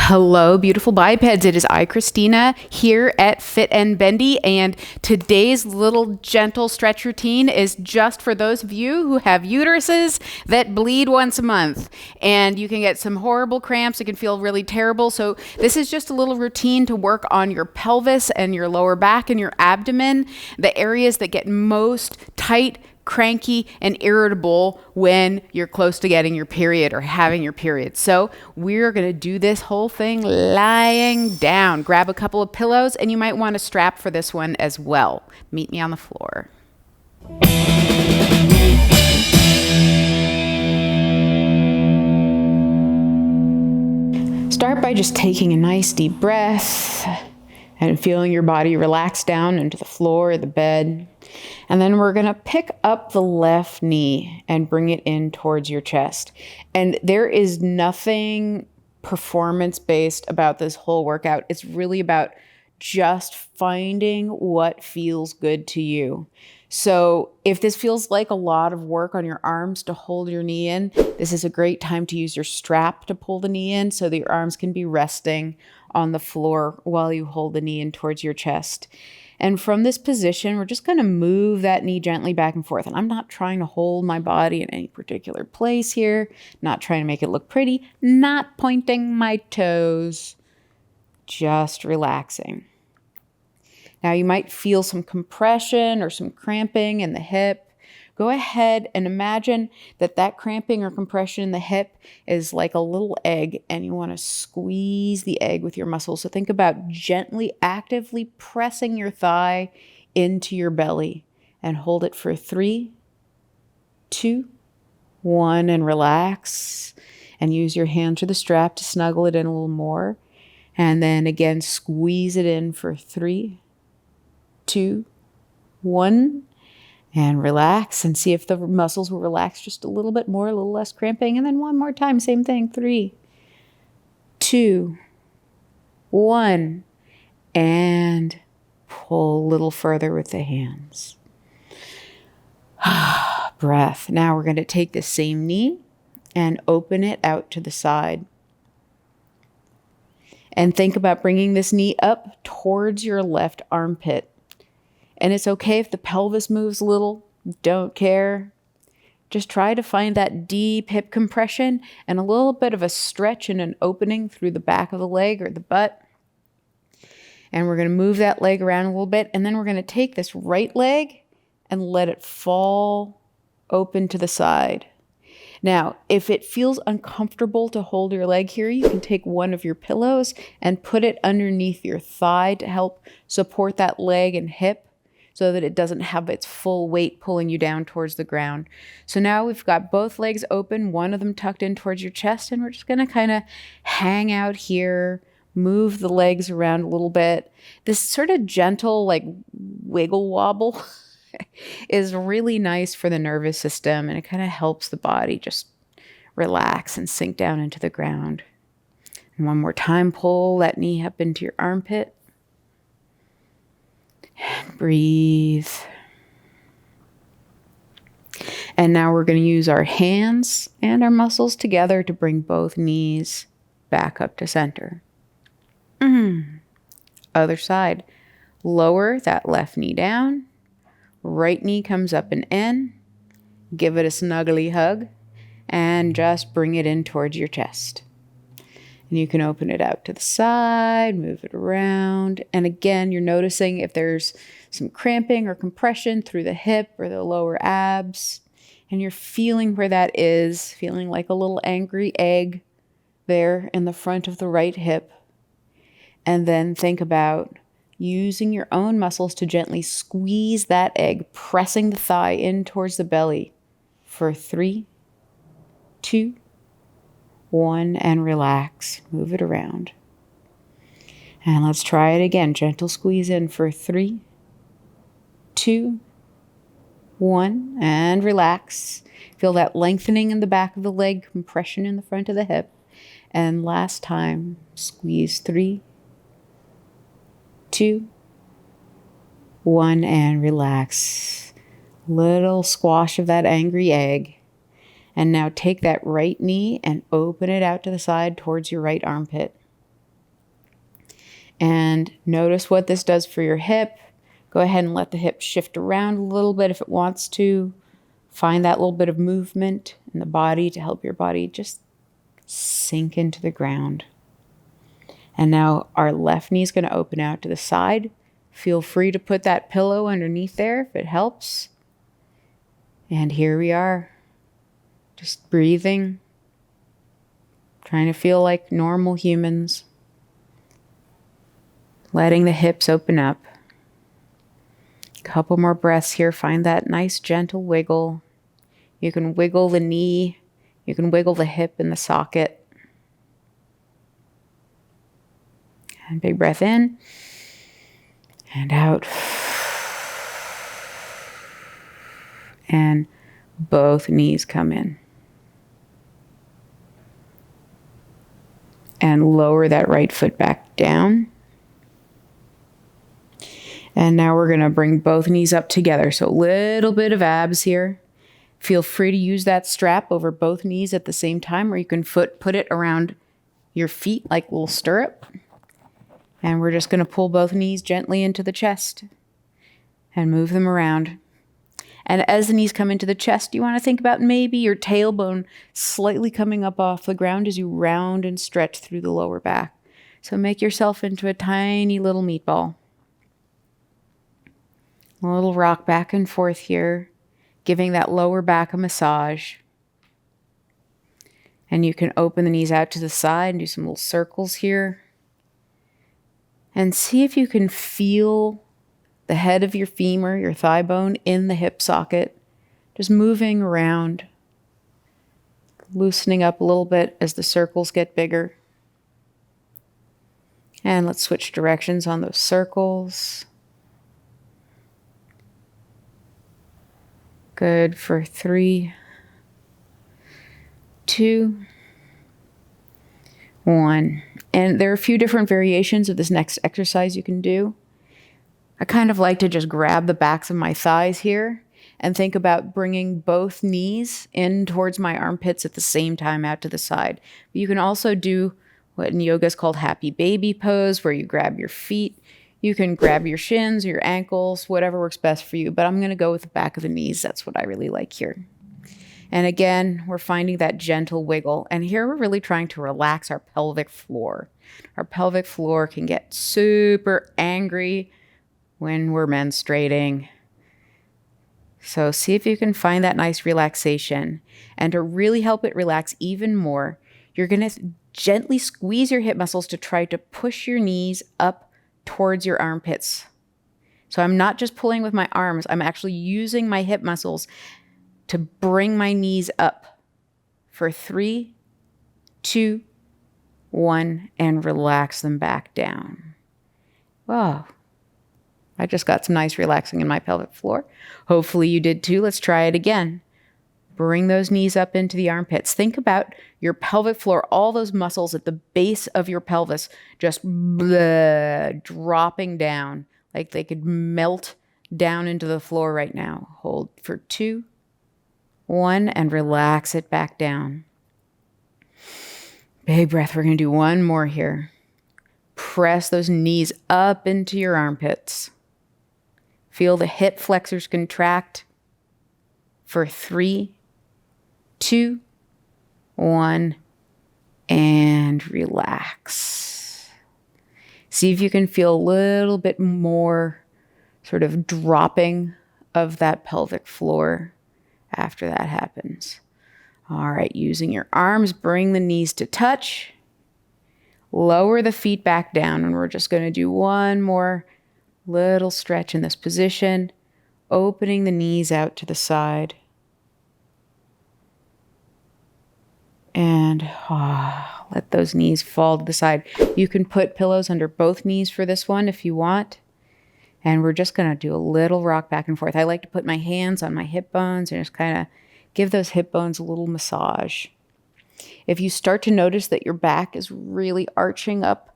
Hello, beautiful bipeds. It is I, Christina, here at Fit and Bendy, and today's little gentle stretch routine is just for those of you who have uteruses that bleed once a month, and you can get some horrible cramps. It can feel really terrible. So this is just a little routine to work on your pelvis and your lower back and your abdomen, the areas that get most tight, cranky, and irritable when you're close to getting your period or having your period. So we're going to do this whole thing lying down. Grab a couple of pillows, and you might want a strap for this one as well. Meet me on the floor. Start by just taking a nice deep breath and feeling your body relax down into the floor or the bed. And then we're going to pick up the left knee and bring it in towards your chest. And there is nothing performance-based about this whole workout. It's really about just finding what feels good to you. So if this feels like a lot of work on your arms to hold your knee in, this is a great time to use your strap to pull the knee in so that your arms can be resting on the floor while you hold the knee in towards your chest. And from this position, we're just going to move that knee gently back and forth. And I'm not trying to hold my body in any particular place here, not trying to make it look pretty, not pointing my toes, just relaxing. Now you might feel some compression or some cramping in the hip. Go ahead and imagine that cramping or compression in the hip is like a little egg, and you want to squeeze the egg with your muscles. So think about gently, actively pressing your thigh into your belly and hold it for 3, 2, 1, and relax. And use your hand to the strap to snuggle it in a little more. And then again, squeeze it in for 3, 2, 1. And relax and see if the muscles will relax just a little bit more, a little less cramping. And then one more time, same thing. 3, 2, 1. And pull a little further with the hands. Breath. Now we're going to take the same knee and open it out to the side. And think about bringing this knee up towards your left armpit. And it's okay if the pelvis moves a little, don't care. Just try to find that deep hip compression and a little bit of a stretch and an opening through the back of the leg or the butt. And we're going to move that leg around a little bit. And then we're going to take this right leg and let it fall open to the side. Now, if it feels uncomfortable to hold your leg here, you can take one of your pillows and put it underneath your thigh to help support that leg and hip, so that it doesn't have its full weight pulling you down towards the ground. So now we've got both legs open, one of them tucked in towards your chest, and we're just going to kind of hang out here, move the legs around a little bit. This sort of gentle, like wiggle wobble is really nice for the nervous system, and it kind of helps the body just relax and sink down into the ground. And one more time, pull that knee up into your armpit. Breathe. And now we're going to use our hands and our muscles together to bring both knees back up to center. Other side. Lower that left knee down. Right knee comes up and in. Give it a snuggly hug. And just bring it in towards your chest. And you can open it out to the side, move it around. And again, you're noticing if there's some cramping or compression through the hip or the lower abs. And you're feeling where that is, feeling like a little angry egg there in the front of the right hip. And then think about using your own muscles to gently squeeze that egg, pressing the thigh in towards the belly for 3, 2, 1, and relax. Move it around. And let's try it again. Gentle squeeze in for 3, 2, 1, and relax. Feel that lengthening in the back of the leg, compression in the front of the hip. And last time, squeeze 3, 2, 1, and relax. Little squash of that angry egg. And now take that right knee and open it out to the side towards your right armpit. And notice what this does for your hip. Go ahead and let the hip shift around a little bit if it wants to. Find that little bit of movement in the body to help your body just sink into the ground. And now our left knee is going to open out to the side. Feel free to put that pillow underneath there if it helps. And here we are, just breathing, trying to feel like normal humans, letting the hips open up. Couple more breaths here. Find that nice gentle wiggle. You can wiggle the knee. You can wiggle the hip in the socket. And big breath in and out. And both knees come in. And lower that right foot back down. And now we're going to bring both knees up together. So a little bit of abs here. Feel free to use that strap over both knees at the same time, or you can put it around your feet like a little stirrup. And we're just going to pull both knees gently into the chest and move them around. And as the knees come into the chest, you want to think about maybe your tailbone slightly coming up off the ground as you round and stretch through the lower back. So make yourself into a tiny little meatball. A little rock back and forth here, giving that lower back a massage. And you can open the knees out to the side and do some little circles here. And see if you can feel the head of your femur, your thigh bone, in the hip socket, just moving around, loosening up a little bit as the circles get bigger. And let's switch directions on those circles. Good for 3, 2, 1. And there are a few different variations of this next exercise you can do. I kind of like to just grab the backs of my thighs here and think about bringing both knees in towards my armpits at the same time out to the side. But you can also do what in yoga is called happy baby pose, where you grab your feet. You can grab your shins or your ankles, whatever works best for you. But I'm going to go with the back of the knees. That's what I really like here. And again, we're finding that gentle wiggle. And here we're really trying to relax our pelvic floor. Our pelvic floor can get super angry when we're menstruating. So see if you can find that nice relaxation. And to really help it relax even more, you're going to gently squeeze your hip muscles to try to push your knees up towards your armpits. So I'm not just pulling with my arms, I'm actually using my hip muscles to bring my knees up for 3, 2, 1, and relax them back down. Wow. I just got some nice relaxing in my pelvic floor. Hopefully you did too. Let's try it again. Bring those knees up into the armpits. Think about your pelvic floor, all those muscles at the base of your pelvis just dropping down like they could melt down into the floor right now. Hold for 2, 1, and relax it back down. Big breath. We're going to do one more here. Press those knees up into your armpits. Feel the hip flexors contract for 3, 2, 1, and relax. See if you can feel a little bit more sort of dropping of that pelvic floor after that happens. All right, using your arms, bring the knees to touch. Lower the feet back down, and we're just going to do one more little stretch in this position, opening the knees out to the side. And let those knees fall to the side. You can put pillows under both knees for this one if you want. And we're just going to do a little rock back and forth. I like to put my hands on my hip bones and just kind of give those hip bones a little massage. If you start to notice that your back is really arching up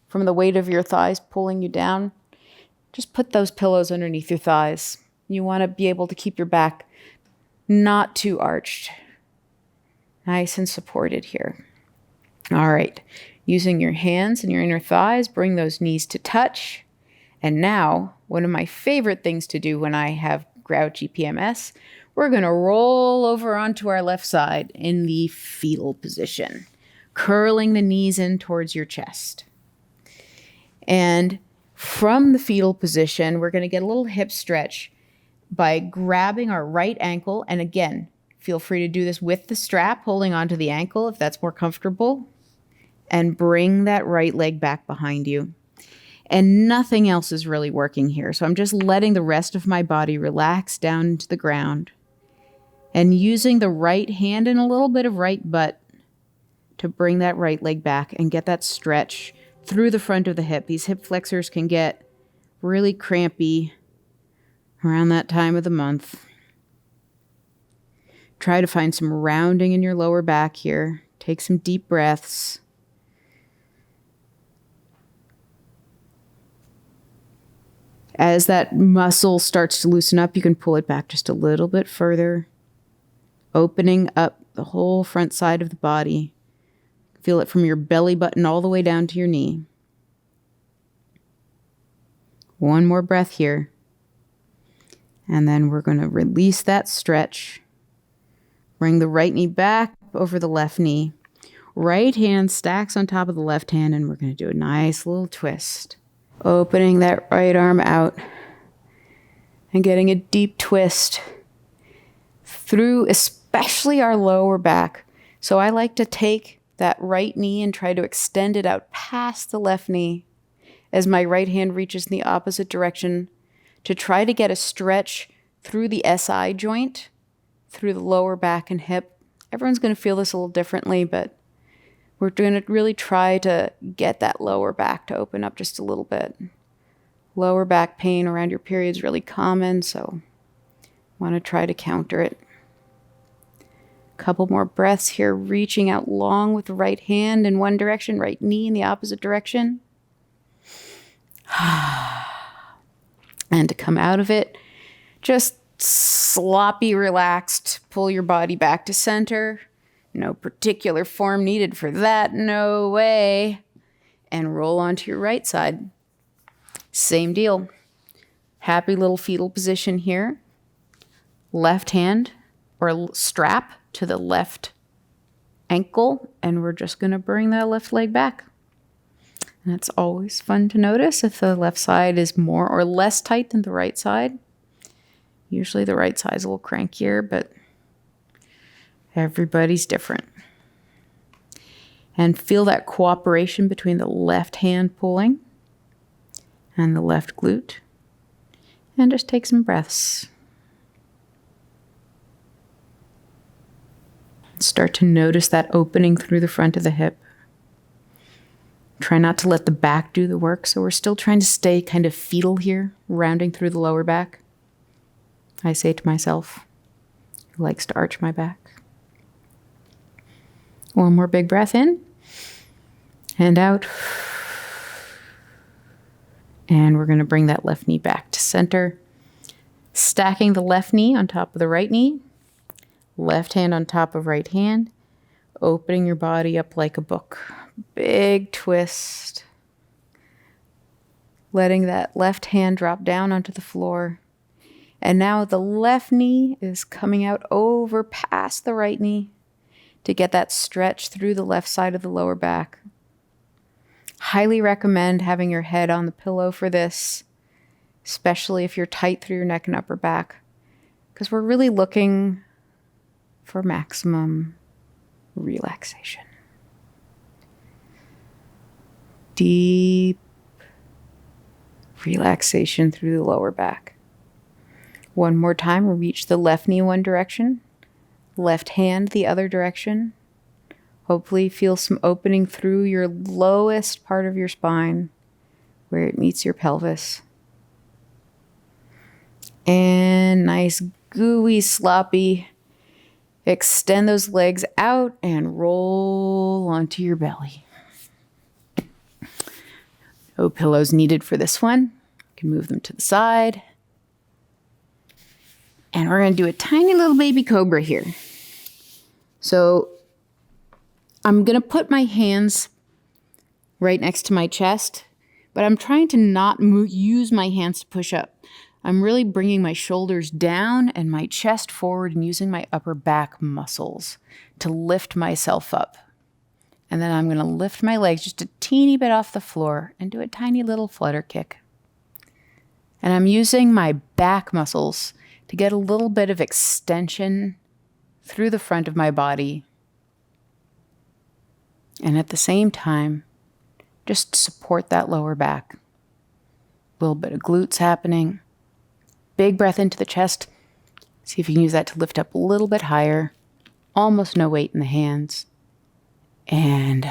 from the weight of your thighs pulling you down, just put those pillows underneath your thighs. You want to be able to keep your back not too arched. Nice and supported here. All right. Using your hands and your inner thighs, bring those knees to touch. And now, one of my favorite things to do when I have grouchy PMS, we're going to roll over onto our left side in the fetal position, curling the knees in towards your chest. And from the fetal position, we're going to get a little hip stretch by grabbing our right ankle. And again, feel free to do this with the strap, holding onto the ankle if that's more comfortable. And bring that right leg back behind you. And nothing else is really working here. So I'm just letting the rest of my body relax down into the ground. And using the right hand and a little bit of right butt to bring that right leg back and get that stretch through the front of the hip. These hip flexors can get really crampy around that time of the month. Try to find some rounding in your lower back here. Take some deep breaths. As that muscle starts to loosen up, you can pull it back just a little bit further, opening up the whole front side of the body. Feel it from your belly button all the way down to your knee. One more breath here. And then we're going to release that stretch. Bring the right knee back over the left knee. Right hand stacks on top of the left hand, and we're going to do a nice little twist. Opening that right arm out and getting a deep twist through especially our lower back. So I like to take that right knee and try to extend it out past the left knee as my right hand reaches in the opposite direction to try to get a stretch through the SI joint, through the lower back and hip. Everyone's going to feel this a little differently, but we're going to really try to get that lower back to open up just a little bit. Lower back pain around your period is really common, so want to try to counter it. Couple more breaths here, reaching out long with the right hand in one direction, right knee in the opposite direction. And to come out of it, just sloppy, relaxed, pull your body back to center. No particular form needed for that, no way. And roll onto your right side. Same deal. Happy little fetal position here. Left hand or strap to the left ankle, and we're just going to bring that left leg back. And it's always fun to notice if the left side is more or less tight than the right side. Usually the right side's a little crankier, but everybody's different. And feel that cooperation between the left hand pulling and the left glute. And just take some breaths. Start to notice that opening through the front of the hip. Try not to let the back do the work, so we're still trying to stay kind of fetal here, rounding through the lower back. I say to myself, who likes to arch my back. One more big breath in and out. And we're going to bring that left knee back to center. Stacking the left knee on top of the right knee. Left hand on top of right hand. Opening your body up like a book. Big twist. Letting that left hand drop down onto the floor. And now the left knee is coming out over past the right knee to get that stretch through the left side of the lower back. Highly recommend having your head on the pillow for this, especially if you're tight through your neck and upper back, because we're really looking for maximum relaxation. Deep relaxation through the lower back. One more time, we'll reach the left knee one direction, left hand the other direction. Hopefully feel some opening through your lowest part of your spine where it meets your pelvis. And nice, gooey, sloppy. Extend those legs out and roll onto your belly. No pillows needed for this one. You can move them to the side. And we're going to do a tiny little baby cobra here. So I'm going to put my hands right next to my chest, but I'm trying to not use my hands to push up. I'm really bringing my shoulders down and my chest forward and using my upper back muscles to lift myself up. And then I'm going to lift my legs just a teeny bit off the floor and do a tiny little flutter kick. And I'm using my back muscles to get a little bit of extension through the front of my body. And at the same time, just support that lower back. A little bit of glutes happening. Big breath into the chest. See if you can use that to lift up a little bit higher. Almost no weight in the hands. And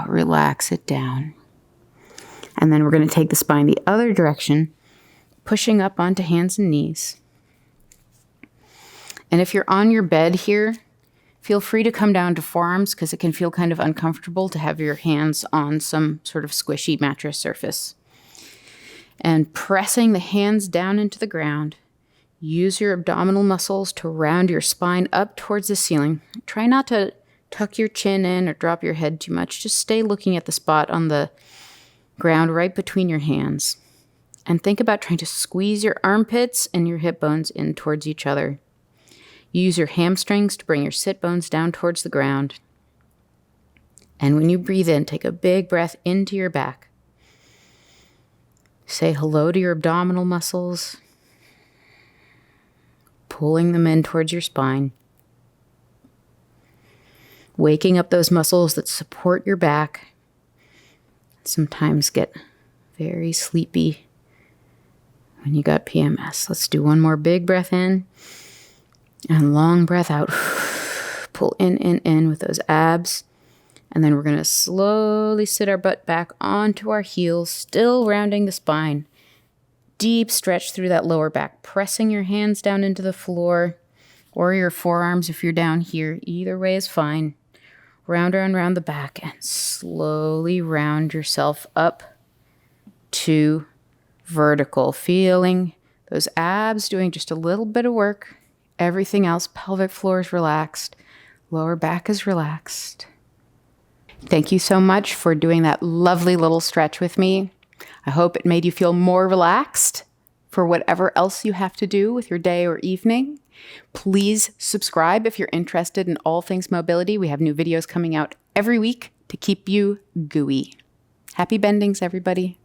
relax it down. And then we're going to take the spine the other direction, pushing up onto hands and knees. And if you're on your bed here, feel free to come down to forearms because it can feel kind of uncomfortable to have your hands on some sort of squishy mattress surface. And pressing the hands down into the ground, use your abdominal muscles to round your spine up towards the ceiling. Try not to tuck your chin in or drop your head too much. Just stay looking at the spot on the ground right between your hands. And think about trying to squeeze your armpits and your hip bones in towards each other. Use your hamstrings to bring your sit bones down towards the ground. And when you breathe in, take a big breath into your back. Say hello to your abdominal muscles, pulling them in towards your spine. Waking up those muscles that support your back. Sometimes get very sleepy when you got PMS. Let's do one more big breath in and long breath out. Pull in with those abs. And then we're going to slowly sit our butt back onto our heels, still rounding the spine. Deep stretch through that lower back, pressing your hands down into the floor or your forearms if you're down here. Either way is fine. Round the back and slowly round yourself up to vertical. Feeling those abs doing just a little bit of work. Everything else, pelvic floor is relaxed. Lower back is relaxed. Thank you so much for doing that lovely little stretch with me. I hope it made you feel more relaxed for whatever else you have to do with your day or evening. Please subscribe if you're interested in all things mobility. We have new videos coming out every week to keep you gooey. Happy bendings, everybody.